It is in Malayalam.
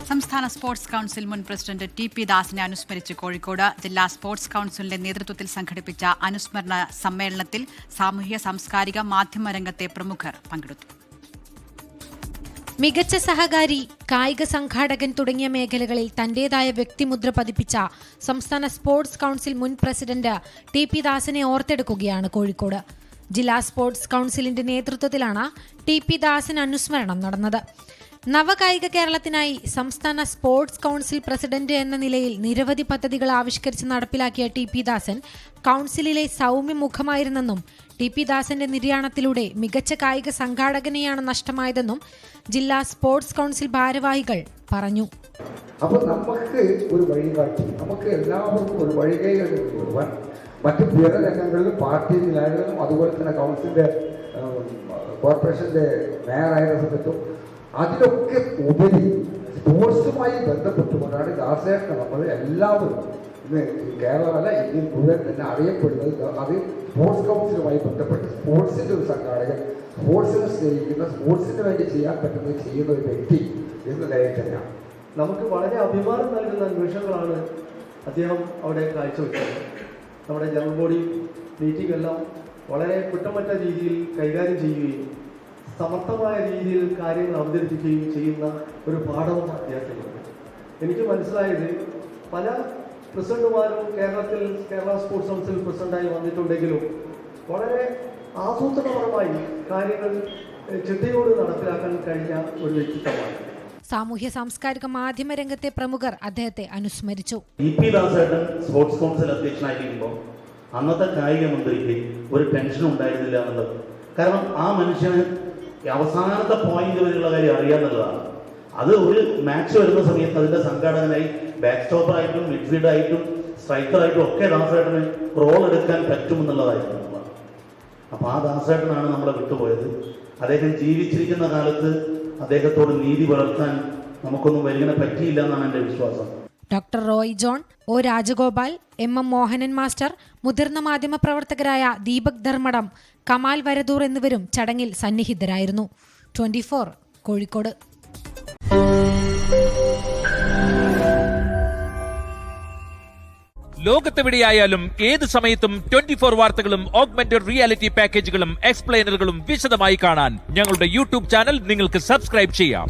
സംസ്ഥാന സ്പോർട്സ് കൌൺസിൽ മുൻ പ്രസിഡന്റ് ടി.പി. ദാസിനെ അനുസ്മരിച്ച് കോഴിക്കോട് ജില്ലാ സ്പോർട്സ് കൌൺസിലിന്റെ നേതൃത്വത്തിൽ സംഘടിപ്പിച്ച അനുസ്മരണ സമ്മേളനത്തിൽ സാമൂഹ്യ സാംസ്കാരിക മാധ്യമ രംഗത്തെ പ്രമുഖർ പങ്കെടുത്തു. മികച്ച സഹകാരി, കായിക സംഘാടകൻ തുടങ്ങിയ മേഖലകളിൽ തന്റേതായ വ്യക്തിമുദ്ര പതിപ്പിച്ച സംസ്ഥാന സ്പോർട്സ് കൌൺസിൽ മുൻ പ്രസിഡന്റ് ടി.പി. ദാസിനെ ഓർത്തെടുക്കുകയാണ് കോഴിക്കോട്. ജില്ലാ സ്പോർട്സ് കൌൺസിലിന്റെ നേതൃത്വത്തിലാണ് ടി.പി. ദാസിന് അനുസ്മരണം നടന്നത്. നവകായിക കേരളത്തിനായി സംസ്ഥാന സ്പോർട്സ് കൌൺസിൽ പ്രസിഡന്റ് എന്ന നിലയിൽ നിരവധി പദ്ധതികൾ ആവിഷ്കരിച്ച് നടപ്പിലാക്കിയ ടി.പി. ദാസൻ കൌൺസിലിലെ സൗമ്യമുഖമായിരുന്നെന്നും ടി.പി. ദാസന്റെ നിര്യാണത്തിലൂടെ മികച്ച കായിക സംഘാടകനെയാണ് നഷ്ടമായതെന്നും ജില്ലാ സ്പോർട്സ് കൌൺസിൽ ഭാരവാഹികൾ പറഞ്ഞു. അപ്പോൾ നമുക്ക് ഒരു വഴികാട്ടി, നമുക്ക് എല്ലാവർക്കും ഒരു വഴികൈകൾ കൊണ്ടുവരുവാൻ മറ്റ് പല രംഗങ്ങളിലും പാർട്ടിയിലായാലും അതുപോലെ തന്നെ കൗൺസിലിന്റെ കോർപ്പറേഷന്റെ മേയറായിരുന്ന സമയത്തും അതിലൊക്കെ ഉപരി സ്പോർട്സുമായി ബന്ധപ്പെട്ടുകൊണ്ടാണ് ദാസേട്ടനെ നമ്മൾ എല്ലാവരും ഇന്ന് കേരളമല്ല ഇന്ത്യയിൽ മുഴുവൻ തന്നെ അറിയപ്പെടുന്നത്. അത് സ്പോർട്സ് കൗൺസിലുമായി ബന്ധപ്പെട്ട് സ്പോർട്സിൻ്റെ ഒരു സംഘാടകൻ, സ്പോർട്സിനെ സ്നേഹിക്കുന്ന, സ്പോർട്സിന് വേണ്ടി ചെയ്യാൻ പറ്റുന്നത് ചെയ്യുന്ന ഒരു വ്യക്തി എന്ന നിലയിൽ തന്നെയാണ്. നമുക്ക് വളരെ അഭിമാനം നൽകുന്ന നിമിഷങ്ങളാണ് അദ്ദേഹം അവിടെ കാഴ്ചവെച്ചത്. നമ്മുടെ ജനറൽ ബോഡി മീറ്റിംഗ് എല്ലാം വളരെ കുറ്റമറ്റ രീതിയിൽ കൈകാര്യം ചെയ്യുകയും സമർത്ഥമായ രീതിയിൽ കാര്യങ്ങൾ അവതരിപ്പിക്കുകയും ചെയ്യുന്ന ഒരു പാഠവും അദ്ദേഹത്തിനുണ്ട്. എനിക്ക് മനസ്സിലായത് പല പ്രസിഡന്റുമാരും കേരള സ്പോർട്സ് കൗൺസിൽ പ്രസിഡന്റായി വന്നിട്ടുണ്ടെങ്കിലും വളരെ ആസൂത്രണപരമായി കാര്യങ്ങൾ ചിട്ടയോട് നടപ്പിലാക്കാൻ കഴിഞ്ഞ ഒരു വ്യക്തിത്വമാണ്. സാമൂഹ്യ സാംസ്കാരിക മാധ്യമ രംഗത്തെ പ്രമുഖർ അദ്ദേഹത്തെ അനുസ്മരിച്ചു. ടി.പി. ദാസേട്ടൻ സ്പോർട്സ് കൗൺസിൽ അധ്യക്ഷനായിരിക്കുമ്പോൾ അന്നത്തെ കായിക മന്ത്രിക്ക് ഒരു ടെൻഷൻ ഉണ്ടായിരുന്നില്ല എന്നുള്ളത്. കാരണം ആ മനുഷ്യന് അവസാനത്തെ പോയിന്റ് വരെയുള്ള കാര്യം അറിയാന്നുള്ളതാണ്. അത് ഒരു മാച്ച് വരുന്ന സമയത്ത് അതിന്റെ സംഘാടകനായി ബാക്ക് സ്റ്റോപ്പറായിട്ടും മിഡ്ഫീൽഡായിട്ടും സ്ട്രൈക്കറായിട്ടും ഒക്കെ ദാസേട്ടന് റോൾ എടുക്കാൻ പറ്റുമെന്നുള്ളതായിരുന്നു. അപ്പോൾ ആ ദാസേട്ടനാണ് നമ്മളെ വിട്ടുപോയത്. അദ്ദേഹം ജീവിച്ചിരിക്കുന്ന കാലത്ത് അദ്ദേഹത്തോട് നീതി പുലർത്താൻ നമുക്കൊന്നും വലിയ പറ്റിയില്ല എന്നാണ് എൻ്റെ വിശ്വാസം. Doctor Roy John, O Rajagopal, M Mohanan master, മുതിർന്ന മാധ്യമപ്രവർത്തകരായ ദീപക് ധർമ്മടം, കമാൽ വരദൂർ എന്നിവരും ചടങ്ങിൽ സന്നിഹിതരായിരുന്നു. 24 കോഴിക്കോട്. ലോകത്തെവിടെയായാലും ഏത് സമയത്തും 24 വാർത്തകളും ഓഗ്മെന്റഡ് റിയാലിറ്റി പാക്കേജുകളും എക്സ്പ്ലെയിനറുകളും വിശദമായി കാണാൻ ഞങ്ങളുടെ യൂട്യൂബ് ചാനൽ നിങ്ങൾക്ക് സബ്സ്ക്രൈബ് ചെയ്യാം.